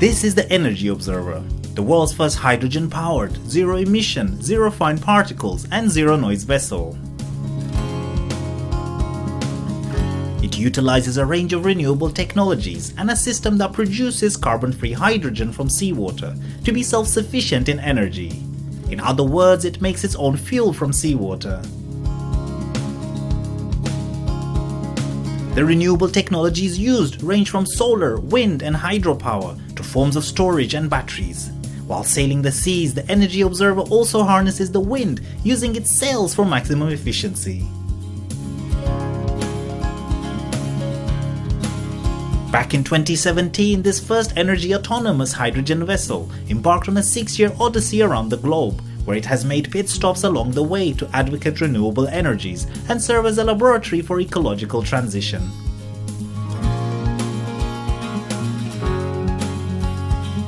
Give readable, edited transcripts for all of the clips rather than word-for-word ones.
This is the Energy Observer, the world's first hydrogen-powered, zero-emission, zero-fine particles and zero-noise vessel. It utilizes a range of renewable technologies and a system that produces carbon-free hydrogen from seawater to be self-sufficient in energy. In other words, it makes its own fuel from seawater. The renewable technologies used range from solar, wind and hydropower to forms of storage and batteries. While sailing the seas, the Energy Observer also harnesses the wind using its sails for maximum efficiency. Back in 2017, this first energy autonomous hydrogen vessel embarked on a 6-year odyssey around the globe, where it has made pit stops along the way to advocate renewable energies and serve as a laboratory for ecological transition.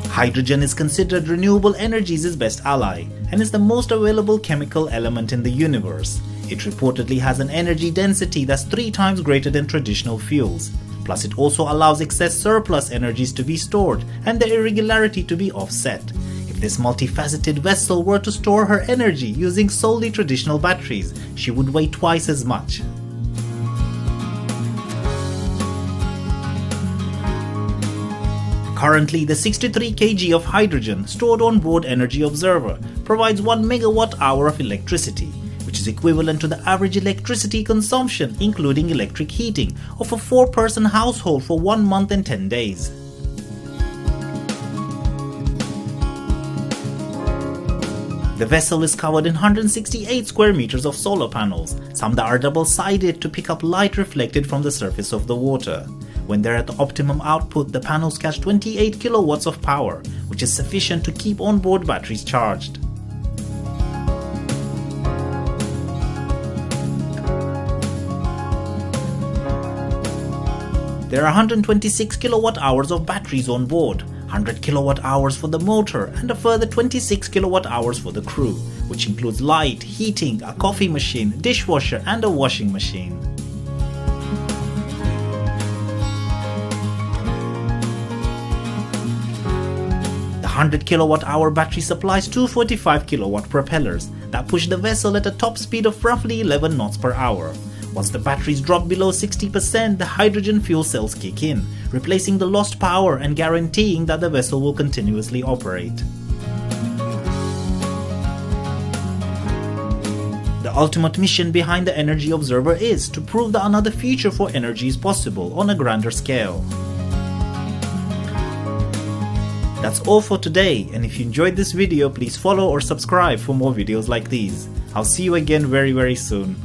Hydrogen is considered renewable energy's best ally and is the most available chemical element in the universe. It reportedly has an energy density that's 3 times greater than traditional fuels. Plus, it also allows excess surplus energies to be stored and the irregularity to be offset. If this multifaceted vessel were to store her energy using solely traditional batteries, she would weigh twice as much. Currently, the 63 kg of hydrogen stored on board Energy Observer provides 1 megawatt-hour of electricity, which is equivalent to the average electricity consumption, including electric heating, of a 4-person household for 1 month and 10 days. The vessel is covered in 168 square meters of solar panels, some that are double-sided to pick up light reflected from the surface of the water. When they're at the optimum output, the panels catch 28 kilowatts of power, which is sufficient to keep onboard batteries charged. There are 126 kilowatt hours of batteries on board, 100 kilowatt hours for the motor and a further 26 kilowatt hours for the crew, which includes light, heating, a coffee machine, dishwasher and a washing machine. The 100 kilowatt hour battery supplies 245 kilowatt propellers that push the vessel at a top speed of roughly 11 knots per hour. Once the batteries drop below 60%, the hydrogen fuel cells kick in, replacing the lost power and guaranteeing that the vessel will continuously operate. The ultimate mission behind the Energy Observer is to prove that another future for energy is possible on a grander scale. That's all for today, and if you enjoyed this video, please follow or subscribe for more videos like these. I'll see you again very soon.